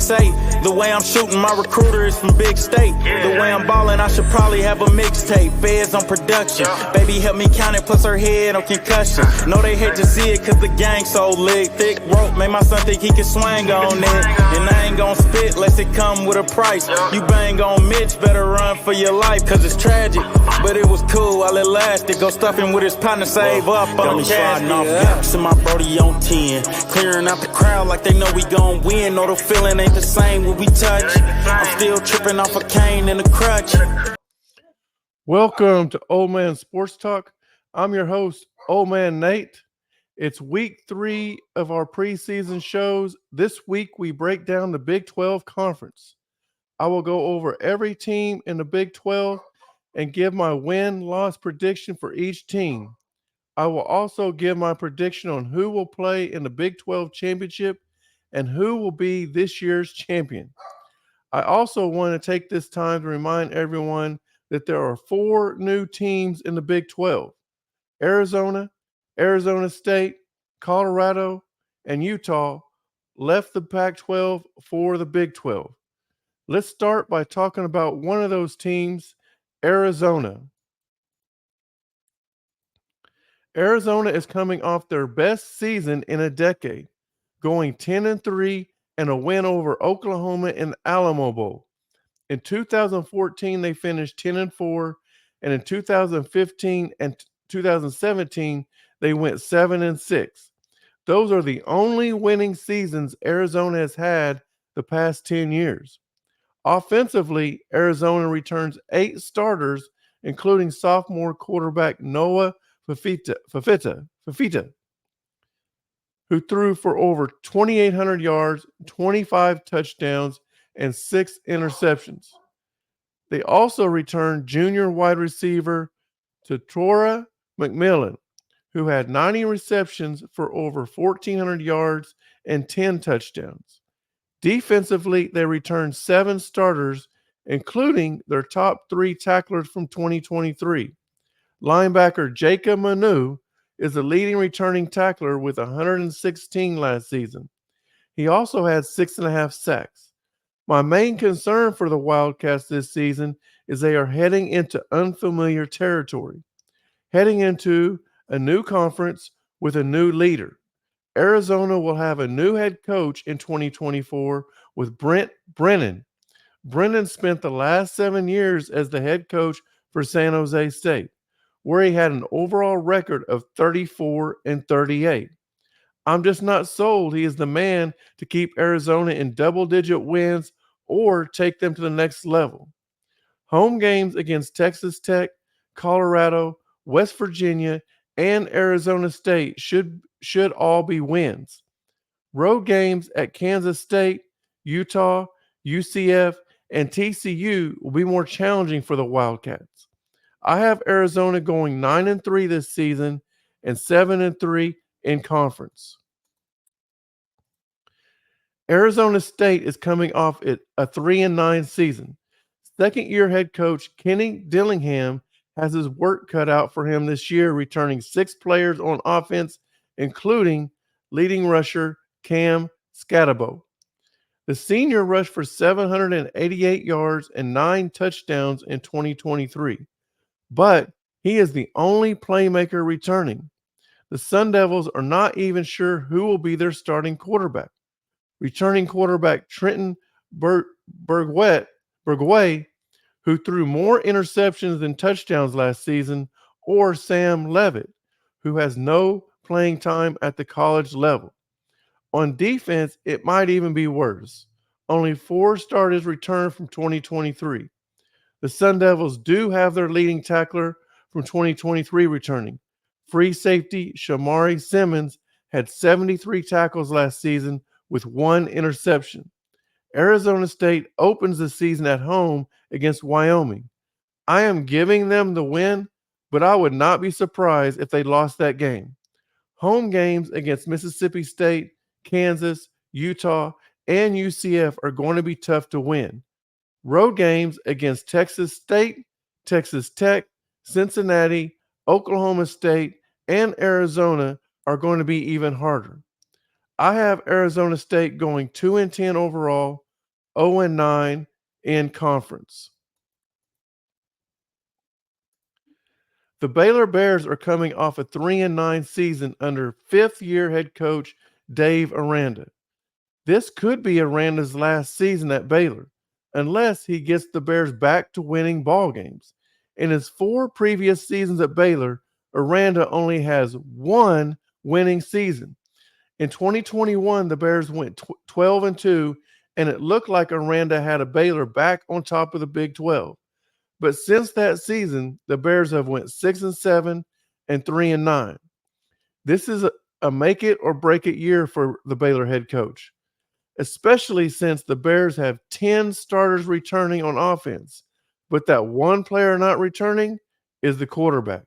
say. The way I'm shooting, my recruiter is from big state. The way I'm balling, I should probably have a mixtape. Feds on production. Baby help me count it, plus her head on concussion. Know they hate to see it cause the gang so lit. Thick rope, made my son think he can swing on it. And I ain't gon' spit lest it come with a price. You bang on Mitch, better run for your life. Cause it's tragic, but it was cool while it lasted. Go stuff him with his partner, save up on the cash. Off gaps and my brody on 10. Clearing out the crowd like they know we gon' win. Know the feeling ain't the same when we touch. I'm still tripping off a cane and a crutch. Welcome to Old Man Sports Talk. I'm your host, Old Man Nate. It's week 3 of our preseason shows. This week we break down the Big 12 Conference. I will go over every team in the Big 12 and give my win-loss prediction for each team. I will also give my prediction on who will play in the Big 12 Championship and who will be this year's champion. I also want to take this time to remind everyone that there are 4 new teams in the Big 12. Arizona, Arizona State, Colorado, and Utah left the Pac-12 for the Big 12. Let's start by talking about one of those teams, Arizona. Arizona is coming off their best season in a decade, going 10-3 and a win over Oklahoma in Alamo Bowl. In 2014, they finished 10-4, and in 2015 and 2017, they went 7-6. Those are the only winning seasons Arizona has had the past 10 years. Offensively, Arizona returns 8 starters, including sophomore quarterback Noah Fafita, who threw for over 2,800 yards, 25 touchdowns, and 6 interceptions. They also returned junior wide receiver Tatora McMillan, who had 90 receptions for over 1,400 yards and 10 touchdowns. Defensively, they returned 7 starters, including their top 3 tacklers from 2023. Linebacker Jacob Manu is the leading returning tackler with 116 last season. He also had 6.5 sacks. My main concern for the Wildcats this season is they are heading into unfamiliar territory, heading into a new conference with a new leader. Arizona will have a new head coach in 2024 with Brent Brennan. Brennan spent the last 7 years as the head coach for San Jose State, where he had an overall record of 34-38. I'm just not sold he is the man to keep Arizona in double-digit wins or take them to the next level. Home games against Texas Tech, Colorado, West Virginia, and Arizona State should all be wins. Road games at Kansas State, Utah, UCF, and TCU will be more challenging for the Wildcats. I have Arizona going 9-3 this season and 7-3 in conference. Arizona State is coming off a 3-9 season. Second-year head coach Kenny Dillingham has his work cut out for him this year, returning 6 players on offense, including leading rusher Cam Scatabo. The senior rushed for 788 yards and 9 touchdowns in 2023, but he is the only playmaker returning. The Sun Devils are not even sure who will be their starting quarterback. Returning quarterback Trenton Bergway, who threw more interceptions than touchdowns last season, or Sam Levitt, who has no playing time at the college level. On defense, it might even be worse. Only 4 starters returned from 2023. The Sun Devils do have their leading tackler from 2023 returning. Free safety Shamari Simmons had 73 tackles last season with 1 interception. Arizona State opens the season at home against Wyoming. I am giving them the win, but I would not be surprised if they lost that game. Home games against Mississippi State, Kansas, Utah, and UCF are going to be tough to win. Road games against Texas State, Texas Tech, Cincinnati, Oklahoma State, and Arizona are going to be even harder. I have Arizona State going 2-10 overall, 0-9 in conference. The Baylor Bears are coming off a 3-9 season under fifth-year head coach Dave Aranda. This could be Aranda's last season at Baylor, unless he gets the Bears back to winning ball games. In his 4 previous seasons at Baylor, Aranda only has 1 winning season. In 2021, the Bears went 12-2, and it looked like Aranda had a Baylor back on top of the Big 12. But since that season, the Bears have went 6-7 and 3-9. This is a make it or break it year for the Baylor head coach, especially since the Bears have 10 starters returning on offense. But that one player not returning is the quarterback.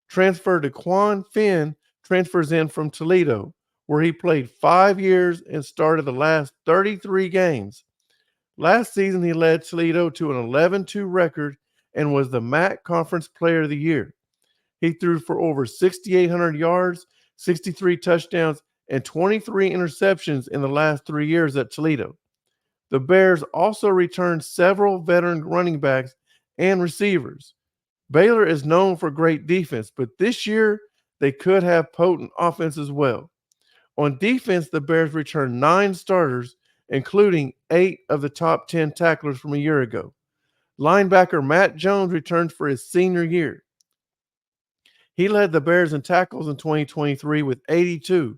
Transfer DeQuan Finn transfers in from Toledo, where he played 5 years and started the last 33 games. Last season, he led Toledo to an 11-2 record and was the MAC Conference Player of the Year. He threw for over 6,800 yards, 63 touchdowns, and 23 interceptions in the last 3 years at Toledo. The Bears also returned several veteran running backs and receivers. Baylor is known for great defense, but this year they could have potent offense as well. On defense, the Bears returned 9 starters, including 8 of the top 10 tacklers from a year ago. Linebacker Matt Jones returns for his senior year. He led the Bears in tackles in 2023 with 82.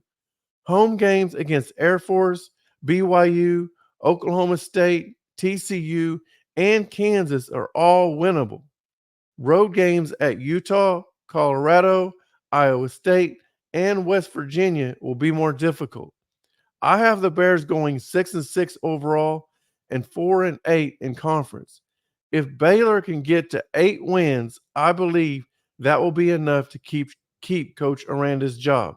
Home games against Air Force, BYU, Oklahoma State, TCU, and Kansas are all winnable. Road games at Utah, Colorado, Iowa State, and West Virginia will be more difficult. I have the Bears going 6-6 overall and 4-8 in conference. If Baylor can get to 8 wins, I believe that will be enough to keep Coach Aranda's job.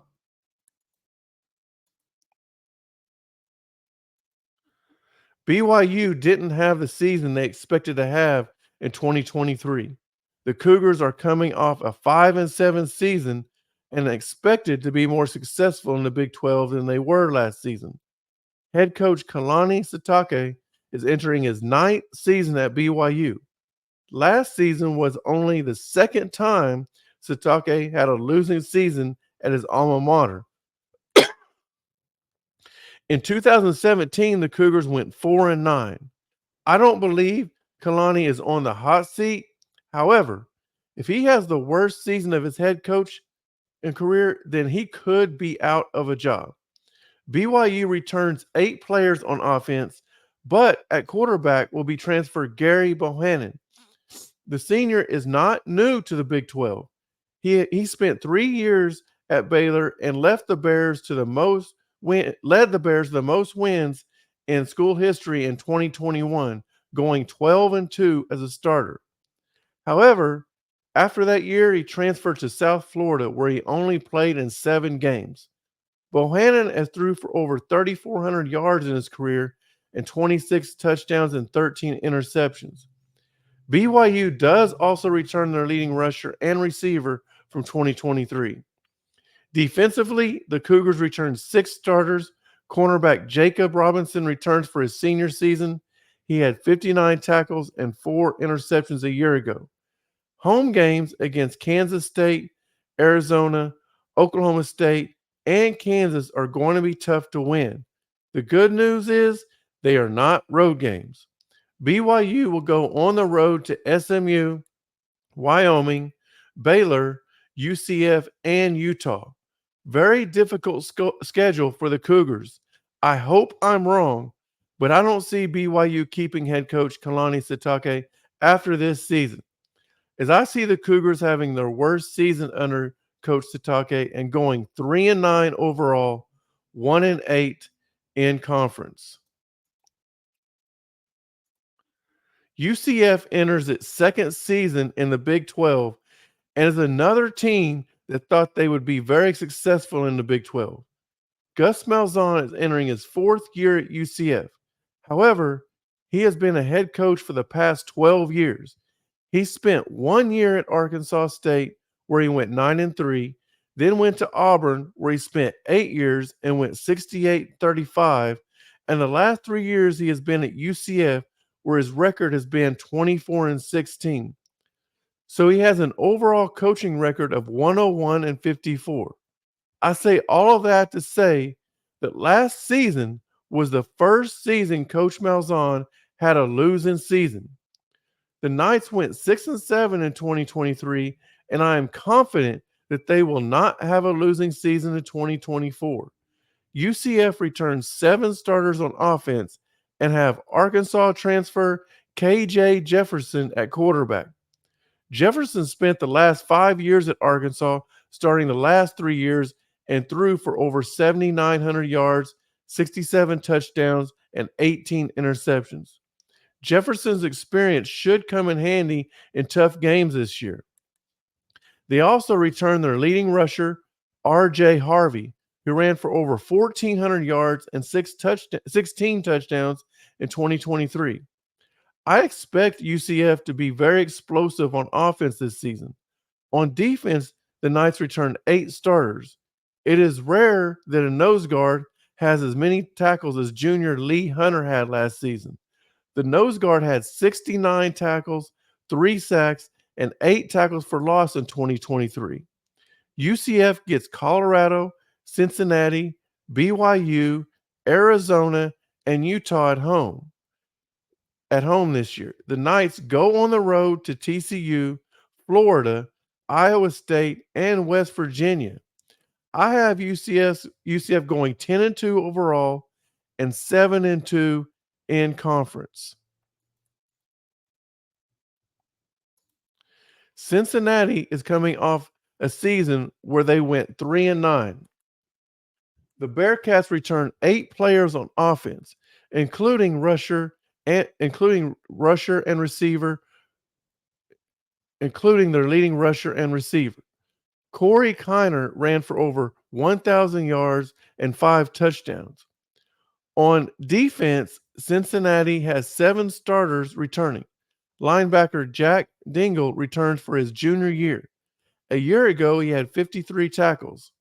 BYU didn't have the season they expected to have in 2023. The Cougars are coming off a 5-7 season and expected to be more successful in the Big 12 than they were last season. Head coach Kalani Sitake is entering his 9th season at BYU. Last season was only the second time Sitake had a losing season at his alma mater. In 2017, the Cougars went 4-9. I don't believe Kalani is on the hot seat. However, if he has the worst season of his head coach in career, then he could be out of a job. BYU returns 8 players on offense, but at quarterback will be transferred Gary Bohannon. The senior is not new to the Big 12. He spent 3 years at Baylor and led the Bears to the most wins in school history in 2021, going 12-2 as a starter. However, after that year, he transferred to South Florida, where he only played in 7 games. Bohannon has threw for over 3,400 yards in his career and 26 touchdowns and 13 interceptions. BYU does also return their leading rusher and receiver from 2023. Defensively, the Cougars returned 6 starters. Cornerback Jacob Robinson returns for his senior season. He had 59 tackles and 4 interceptions a year ago. Home games against Kansas State, Arizona, Oklahoma State, and Kansas are going to be tough to win. The good news is they are not road games. BYU will go on the road to SMU, Wyoming, Baylor, UCF, and Utah. Very difficult schedule for the Cougars. I hope I'm wrong, but I don't see BYU keeping head coach Kalani Sitake after this season, as I see the Cougars having their worst season under Coach Sitake and going 3-9 overall, 1-8 in conference. UCF enters its 2nd season in the Big 12 and is another team that thought they would be very successful in the Big 12. Gus Malzahn is entering his 4th year at UCF. However, he has been a head coach for the past 12 years. He spent 1 year at Arkansas State, where he went 9-3, then went to Auburn, where he spent 8 years and went 68-35, And the last 3 years he has been at UCF, where his record has been 24-16. So he has an overall coaching record of 101-54. I say all of that to say that last season was the first season Coach Malzahn had a losing season. The Knights went 6-7 in 2023, and I am confident that they will not have a losing season in 2024. UCF returns 7 starters on offense and have Arkansas transfer KJ Jefferson at quarterback. Jefferson spent the last 5 years at Arkansas, starting the last 3 years, and threw for over 7,900 yards, 67 touchdowns, and 18 interceptions. Jefferson's experience should come in handy in tough games this year. They also returned their leading rusher, R.J. Harvey, who ran for over 1,400 yards and 16 touchdowns in 2023. I expect UCF to be very explosive on offense this season. On defense, the Knights returned 8 starters. It is rare that a nose guard has as many tackles as junior Lee Hunter had last season. The nose guard had 69 tackles, 3 sacks, and 8 tackles for loss in 2023. UCF gets Colorado, Cincinnati, BYU, Arizona, and Utah at home this year. The Knights go on the road to TCU, Florida, Iowa State, and West Virginia. I have UCF going 10-2 overall and 7-2 in conference. Cincinnati is coming off a season where they went 3-9. The Bearcats returned 8 players on offense, including rusher and receiver, including their leading rusher and receiver. Corey Kiner ran for over 1,000 yards and 5 touchdowns. On defense, Cincinnati has 7 starters returning. Linebacker Jack Dingle returns for his junior year. A year ago, he had 53 tackles.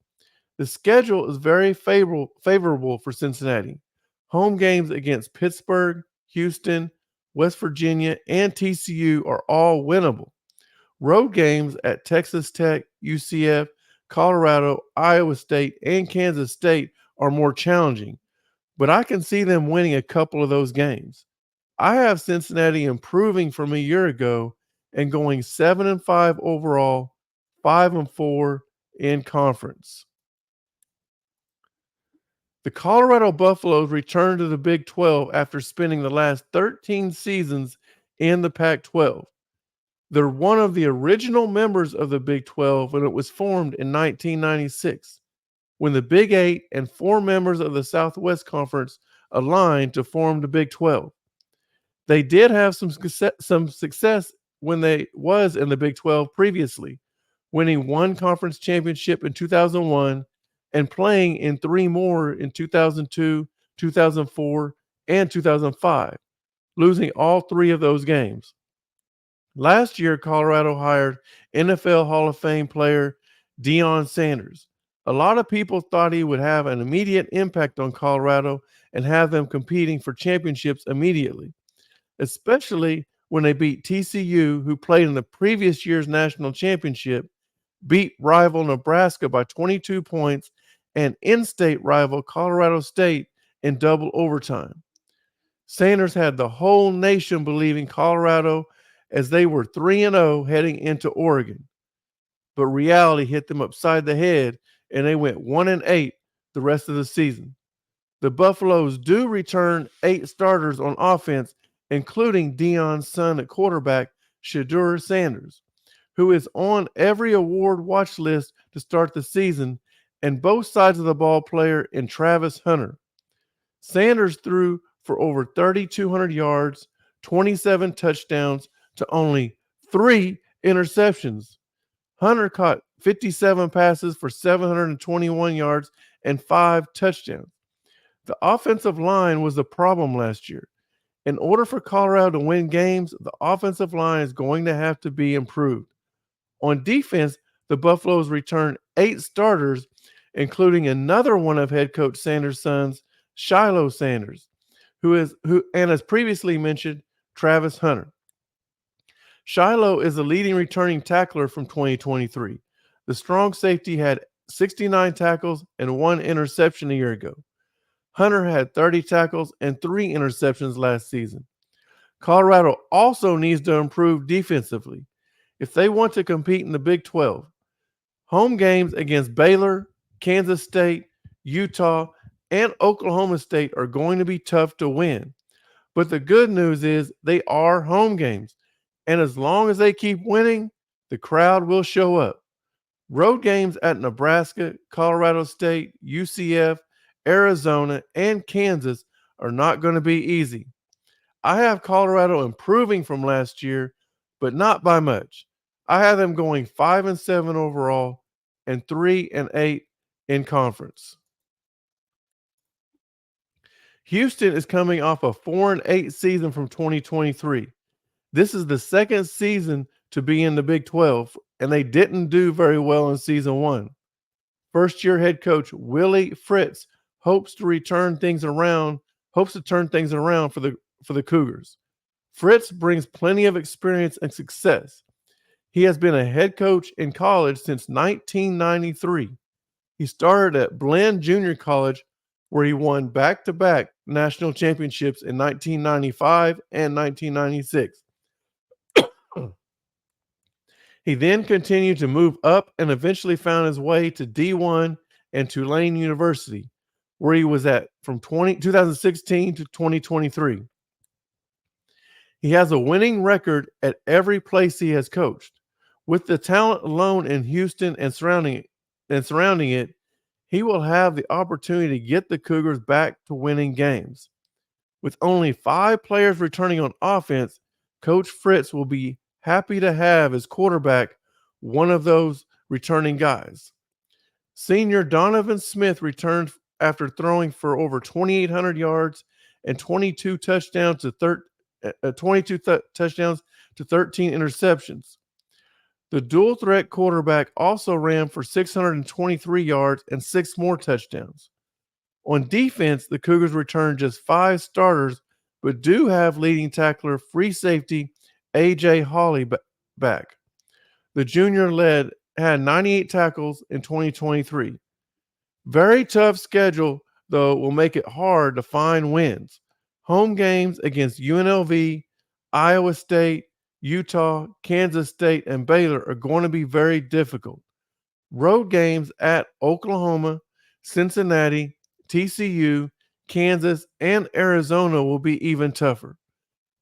The schedule is very favorable for Cincinnati. Home games against Pittsburgh, Houston, West Virginia, and TCU are all winnable. Road games at Texas Tech, UCF, Colorado, Iowa State, and Kansas State are more challenging, but I can see them winning a couple of those games. I have Cincinnati improving from a year ago and going 7-5 overall, 5-4 in conference. The Colorado Buffaloes returned to the Big 12 after spending the last 13 seasons in the Pac-12. They're one of the original members of the Big 12 when it was formed in 1996, when the Big 8 and 4 members of the Southwest Conference aligned to form the Big 12. They did have some success when they was in the Big 12 previously, winning 1 conference championship in 2001 and playing in 3 more in 2002, 2004, and 2005, losing all 3 of those games. Last year, Colorado hired NFL Hall of Fame player Deion Sanders. A lot of people thought he would have an immediate impact on Colorado and have them competing for championships immediately, especially when they beat TCU, who played in the previous year's national championship, beat rival Nebraska by 22 points, and in-state rival Colorado State in double overtime. Sanders had the whole nation believing Colorado as they were 3-0 heading into Oregon. But reality hit them upside the head, and they went 1-8 the rest of the season. The Buffaloes do return 8 starters on offense, including Deion's son at quarterback, Shedeur Sanders, who is on every award watch list to start the season, and both sides of the ball player in Travis Hunter. Sanders threw for over 3,200 yards, 27 touchdowns, to only 3 interceptions. Hunter caught 57 passes for 721 yards and 5 touchdowns. The offensive line was the problem last year. In order for Colorado to win games, the offensive line is going to have to be improved. On defense, the Buffaloes returned 8 starters, including another one of head coach Sanders' sons, Shiloh Sanders. and as previously mentioned, Travis Hunter. Shiloh is the leading returning tackler from 2023. The strong safety had 69 tackles and 1 interception a year ago. Hunter had 30 tackles and 3 interceptions last season. Colorado also needs to improve defensively if they want to compete in the Big 12. Home games against Baylor, Kansas State, Utah, and Oklahoma State are going to be tough to win. But the good news is they are home games. And as long as they keep winning, the crowd will show up. Road games at Nebraska, Colorado State, UCF, Arizona, and Kansas are not going to be easy. I have Colorado improving from last year, but not by much. I have them going 5-7 overall and 3-8 in conference. Houston is coming off a 4-8 season from 2023. This is the second season to be in the Big 12, and they didn't do very well in season 1. First-year head coach Willie Fritz hopes to turn things around for the Cougars. Fritz brings plenty of experience and success. He has been a head coach in college since 1993. He started at Blinn Junior College, where he won back-to-back national championships in 1995 and 1996. He then continued to move up and eventually found his way to D1 and Tulane University, where he was at from 2016 to 2023. He has a winning record at every place he has coached. With the talent alone in Houston and surrounding it, he will have the opportunity to get the Cougars back to winning games. With only 5 players returning on offense, Coach Fritz will be happy to have his quarterback one of those returning guys. Senior Donovan Smith returned after throwing for over 2,800 yards and 22 touchdowns to 13 interceptions. The dual threat quarterback also ran for 623 yards and 6 more touchdowns. On defense, the Cougars returned just 5 starters, but do have leading tackler free safety A.J. Hawley back. The junior had 98 tackles in 2023. Very tough schedule, though, will make it hard to find wins. Home games against UNLV, Iowa State, Utah, Kansas State, and Baylor are going to be very difficult. Road games at Oklahoma, Cincinnati, TCU, Kansas, and Arizona will be even tougher.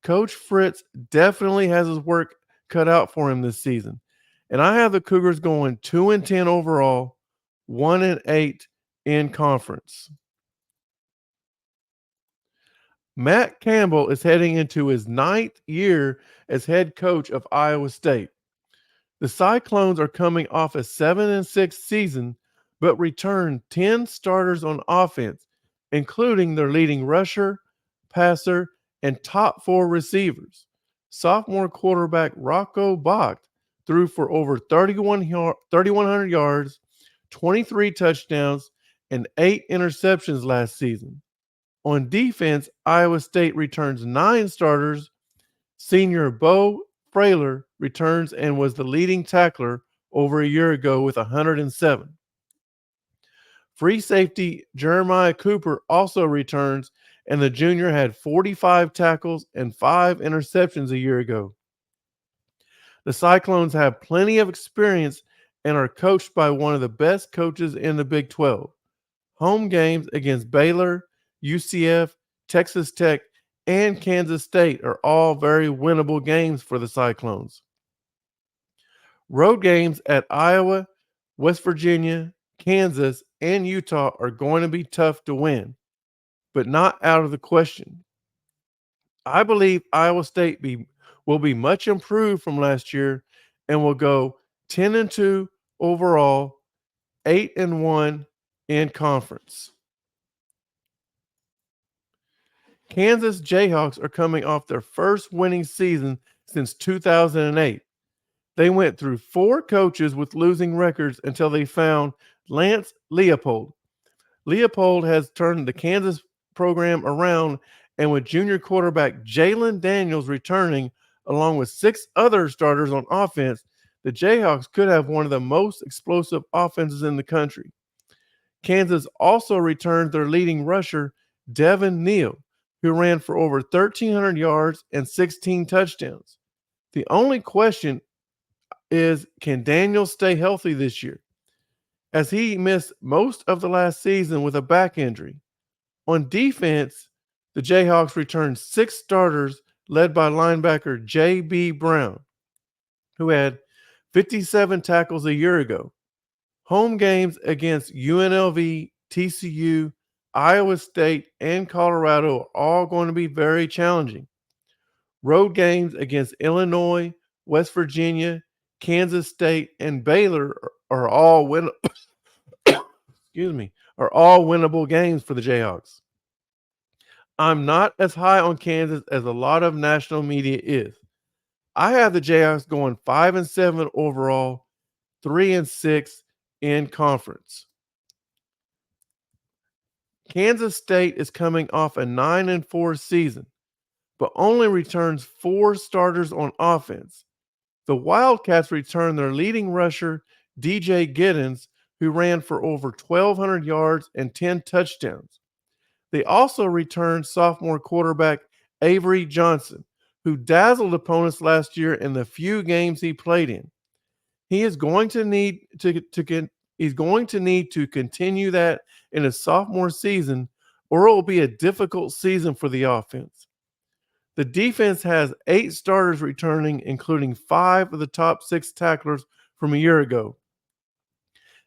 Coach Fritz definitely has his work cut out for him this season, and I have the Cougars going 2-10 overall, 1-8 in conference. Matt Campbell is heading into his 9th year as head coach of Iowa State. The Cyclones are coming off a 7-6 season, but returned 10 starters on offense, including their leading rusher, passer, and top 4 receivers. Sophomore quarterback Rocco Bach threw for over 3,100 yards, 23 touchdowns, and 8 interceptions last season. On defense, Iowa State returns 9 starters. Senior Bo Frailer returns and was the leading tackler over a year ago with 107. Free safety Jeremiah Cooper also returns, and the junior had 45 tackles and 5 interceptions a year ago. The Cyclones have plenty of experience and are coached by one of the best coaches in the Big 12. Home games against Baylor, UCF, Texas Tech, and Kansas State are all very winnable games for the Cyclones. Road games at Iowa, West Virginia, Kansas, and Utah are going to be tough to win, but not out of the question. I believe Iowa State will be much improved from last year and will go 10-2 overall, 8-1 in conference. Kansas Jayhawks are coming off their first winning season since 2008. They went through 4 coaches with losing records until they found Lance Leopold. Leopold has turned the Kansas program around And with junior quarterback Jalen Daniels returning, along with 6 other starters on offense, the Jayhawks could have one of the most explosive offenses in the country. Kansas also returned their leading rusher, Devin Neal, who ran for over 1,300 yards and 16 touchdowns. The only question is, can Daniels stay healthy this year, as he missed most of the last season with a back injury? On defense, the Jayhawks returned 6 starters led by linebacker J.B. Brown, who had 57 tackles a year ago. Home games against UNLV, TCU, Iowa State, and Colorado are all going to be very challenging. Road games against Illinois, West Virginia, Kansas State, and Baylor are all are all winnable games for the Jayhawks. I'm not as high on Kansas as a lot of national media is. I have the Jayhawks going 5-7 overall, 3-6 in conference. Kansas State is coming off a 9-4 season, but only returns 4 starters on offense. The Wildcats return their leading rusher, DJ Giddens, who ran for over 1,200 yards and 10 touchdowns. They also returned sophomore quarterback Avery Johnson, who dazzled opponents last year in the few games he played in. He is going to need to continue that in his sophomore season, or it will be a difficult season for the offense. The defense has 8 starters returning, including 5 of the top 6 tacklers from a year ago.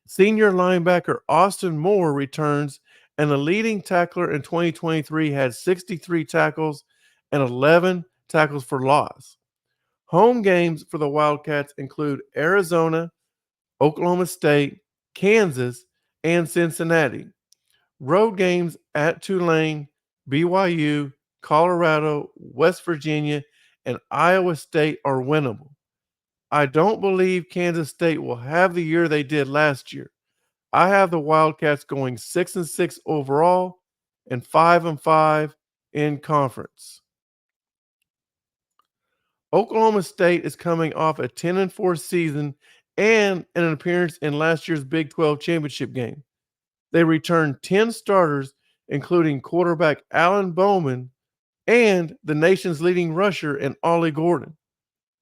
Senior linebacker Austin Moore returns, and the leading tackler in 2023 had 63 tackles and 11 tackles for loss. Home games for the Wildcats include Arizona, Oklahoma State, Kansas, and Cincinnati. Road games at Tulane, BYU, Colorado, West Virginia, and Iowa State are winnable. I don't believe Kansas State will have the year they did last year. I have the Wildcats going 6-6 overall and 5-5 in conference. Oklahoma State is coming off a 10-4 season and an appearance in last year's Big 12 championship game. They returned 10 starters, including quarterback Alan Bowman and the nation's leading rusher in Ollie Gordon.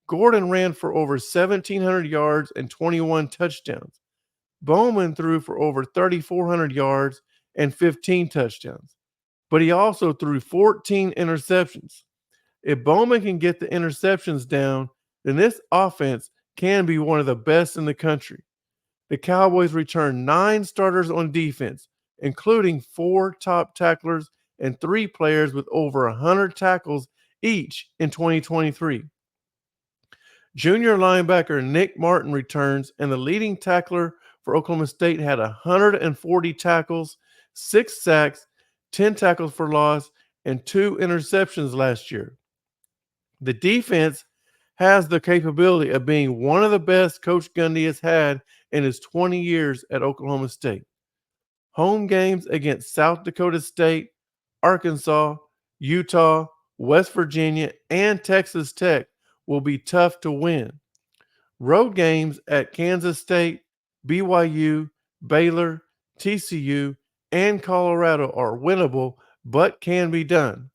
Gordon ran for over 1,700 yards and 21 touchdowns. Bowman threw for over 3,400 yards and 15 touchdowns, but he also threw 14 interceptions. If Bowman can get the interceptions down, then this offense can be one of the best in the country. The Cowboys returned 9 starters on defense, including 4 top tacklers and 3 players with over 100 tackles each in 2023. Junior linebacker Nick Martin returns, and the leading tackler for Oklahoma State had 140 tackles, 6 sacks, 10 tackles for loss, and 2 interceptions last year. The defense has the capability of being one of the best Coach Gundy has had in his 20 years at Oklahoma State. Home games against South Dakota State, Arkansas, Utah, West Virginia, and Texas Tech will be tough to win. Road games at Kansas State, BYU, Baylor, TCU, and Colorado are winnable, but can be done.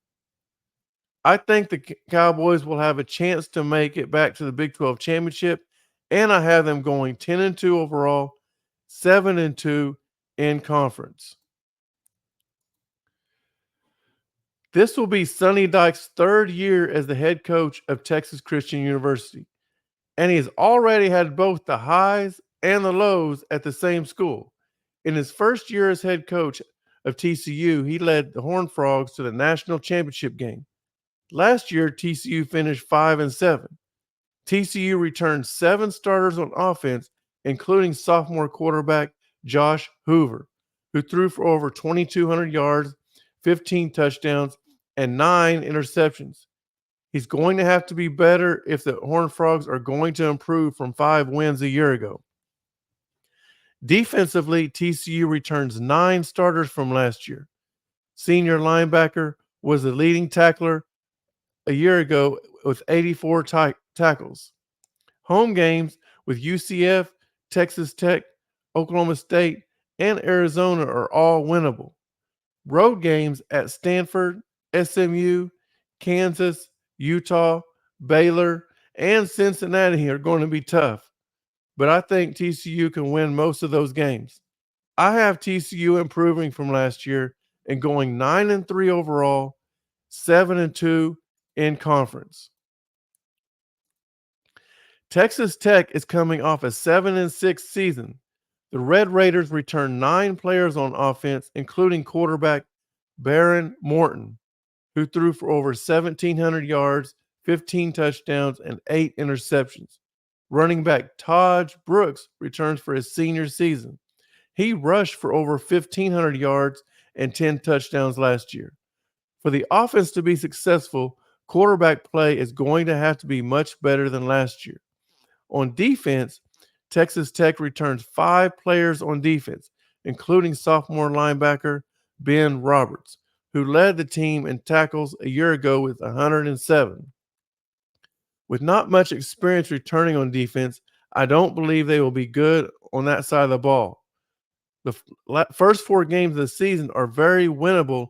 I think the Cowboys will have a chance to make it back to the Big 12 championship, and I have them going 10-2 overall, 7-2 in conference. This will be Sonny Dykes' 3rd year as the head coach of Texas Christian University, and he has already had both the highs and the lows at the same school. In his first year as head coach of TCU, he led the Horned Frogs to the national championship game. Last year, TCU finished 5-7. TCU returned 7 starters on offense, including sophomore quarterback Josh Hoover, who threw for over 2,200 yards, 15 touchdowns, and 9 interceptions. He's going to have to be better if the Horned Frogs are going to improve from 5 wins a year ago. Defensively, TCU returns 9 starters from last year. Senior linebacker was the leading tackler a year ago with 84 tackles. Home games with UCF, Texas Tech, Oklahoma State, and Arizona are all winnable. Road games at Stanford, SMU, Kansas, Utah, Baylor, and Cincinnati are going to be tough, but I think TCU can win most of those games. I have TCU improving from last year and going 9-3 overall, 7-2 in conference. Texas Tech is coming off a 7-6 season. The Red Raiders returned 9 players on offense, including quarterback Baron Morton, who threw for over 1,700 yards, 15 touchdowns, and 8 interceptions. Running back Taj Brooks returns for his senior season. He rushed for over 1,500 yards and 10 touchdowns last year. For the offense to be successful, quarterback play is going to have to be much better than last year. On defense, Texas Tech returns 5 players on defense, including sophomore linebacker Ben Roberts, who led the team in tackles a year ago with 107. With not much experience returning on defense, I don't believe they will be good on that side of the ball. The first 4 games of the season are very winnable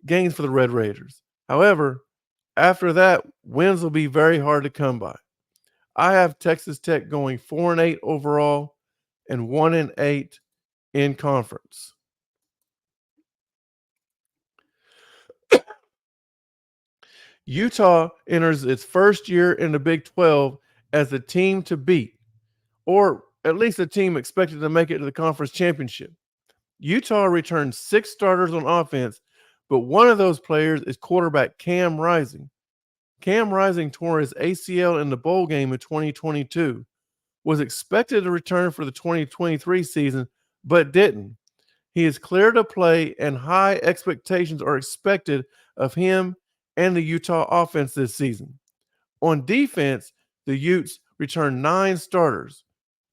games for the Red Raiders. However, after that, wins will be very hard to come by. I have Texas Tech going 4-8 overall and 1-8 in conference. Utah enters its first year in the Big 12 as the team to beat, or at least a team expected to make it to the conference championship. Utah returned 6 starters on offense, but one of those players is quarterback Cam Rising. Cam Rising tore his ACL in the bowl game in 2022, was expected to return for the 2023 season, but didn't. He is clear to play, and high expectations are expected of him and the Utah offense this season. On defense, the Utes returned 9 starters.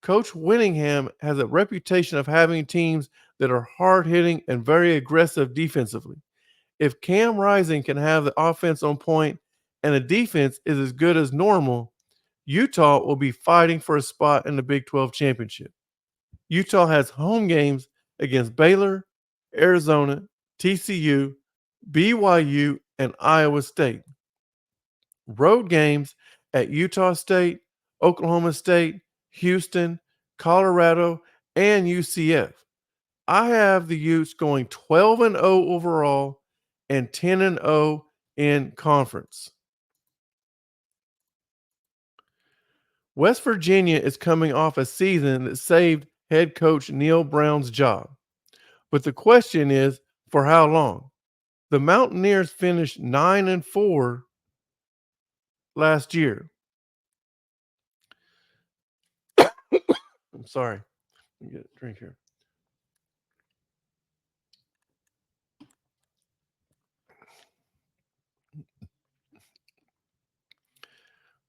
Coach Winningham has a reputation of having teams that are hard-hitting and very aggressive defensively. If Cam Rising can have the offense on point and the defense is as good as normal, Utah will be fighting for a spot in the Big 12 championship. Utah has home games against Baylor, Arizona, TCU, BYU, and Iowa State. Road games at Utah State, Oklahoma State, Houston, Colorado, and UCF. I have the Utes going 12-0 overall and 10-0 in conference. West Virginia is coming off a season that saved head coach Neil Brown's job. But the question is, for how long? The Mountaineers finished 9-4 last year. I'm sorry. Let me get a drink here.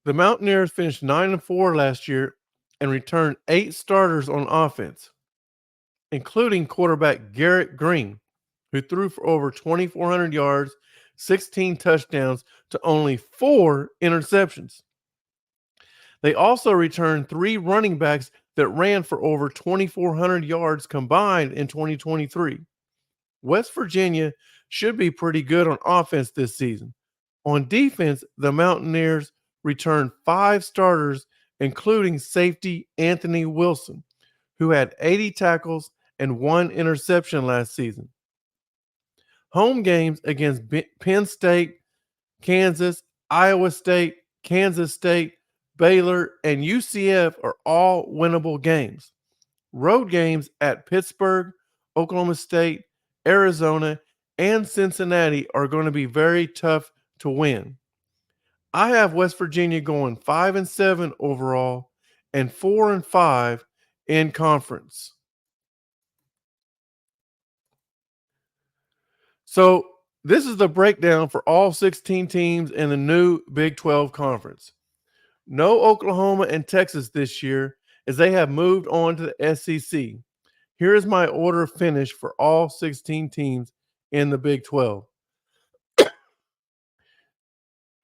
The Mountaineers finished 9-4 last year and returned 8 starters on offense, including quarterback Garrett Green, who threw for over 2,400 yards, 16 touchdowns to only 4 interceptions. They also returned 3 running backs that ran for over 2,400 yards combined in 2023. West Virginia should be pretty good on offense this season. On defense, the Mountaineers returned 5 starters, including safety Anthony Wilson, who had 80 tackles and 1 interception last season. Home games against Penn State, Kansas, Iowa State, Kansas State, Baylor, and UCF are all winnable games. Road games at Pittsburgh, Oklahoma State, Arizona, and Cincinnati are going to be very tough to win. I have West Virginia going 5-7 overall and 4-5 in conference. So this is the breakdown for all 16 teams in the new Big 12 conference. No Oklahoma and Texas this year, as they have moved on to the SEC. Here is my order of finish for all 16 teams in the Big 12.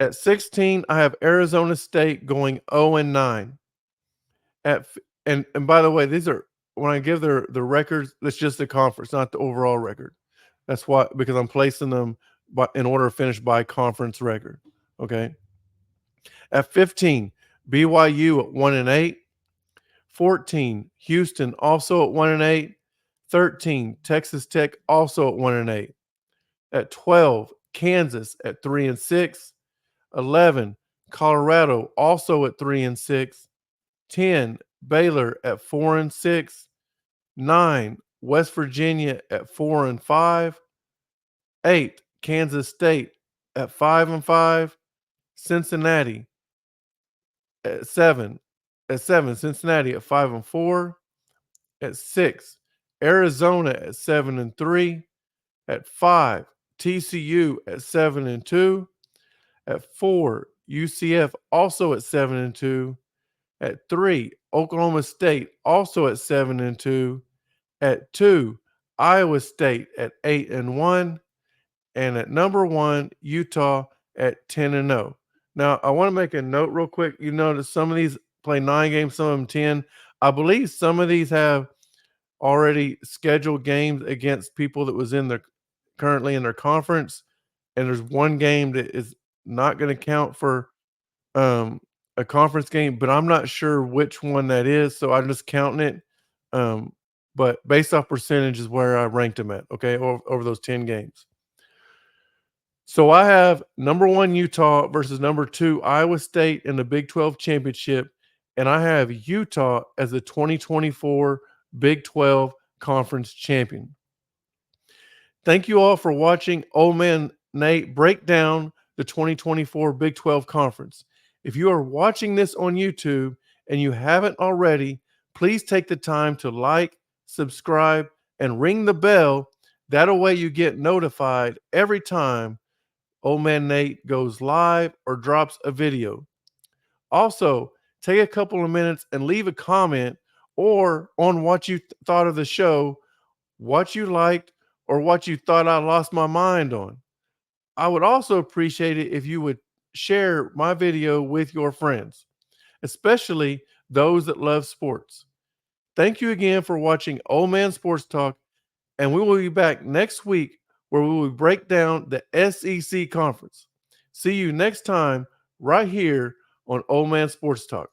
At 16, I have Arizona State going 0-9. And by the way, these are when I give the records, that's just the conference, not the overall record. That's why, because I'm placing them in order to finish by conference record. Okay. At 15, BYU at 1-8. 14, Houston also at 1-8. 13, Texas Tech also at 1-8. At 12, Kansas at 3-6. 11, Colorado also at 3-6. 10, Baylor at 4-6. 9, West Virginia at 4-5. 8, Kansas State at 5-5. Cincinnati at 7. At 7, Cincinnati at 5-4. At 6, Arizona at 7-3. At 5, TCU at 7-2. At 4, UCF also at 7-2. At 3, Oklahoma State also at 7-2. At 2, Iowa State at 8-1. And at number 1, Utah at 10-0. Now, I want to make a note real quick. You notice some of these play 9 games, some of them 10. I believe some of these have already scheduled games against people that was currently in their conference, and there's one game that is not going to count for a conference game, but I'm not sure which one that is, so I'm just counting it. But based off percentage is where I ranked them at, okay, over those 10 games. So I have number 1 Utah versus number 2 Iowa State in the Big 12 championship, and I have Utah as the 2024 Big 12 conference champion. Thank you all for watching Old Man Nate break down the 2024 Big 12 conference. If you are watching this on YouTube and you haven't already, please take the time to like, subscribe, and ring the bell. That way you get notified every time Old Man Nate goes live or drops a video. Also, take a couple of minutes and leave a comment or on what you thought of the show, what you liked, or what you thought I lost my mind on. I would also appreciate it if you would share my video with your friends, especially those that love sports. Thank you again for watching Old Man Sports Talk, and we will be back next week where we will break down the SEC conference. See you next time right here on Old Man Sports Talk.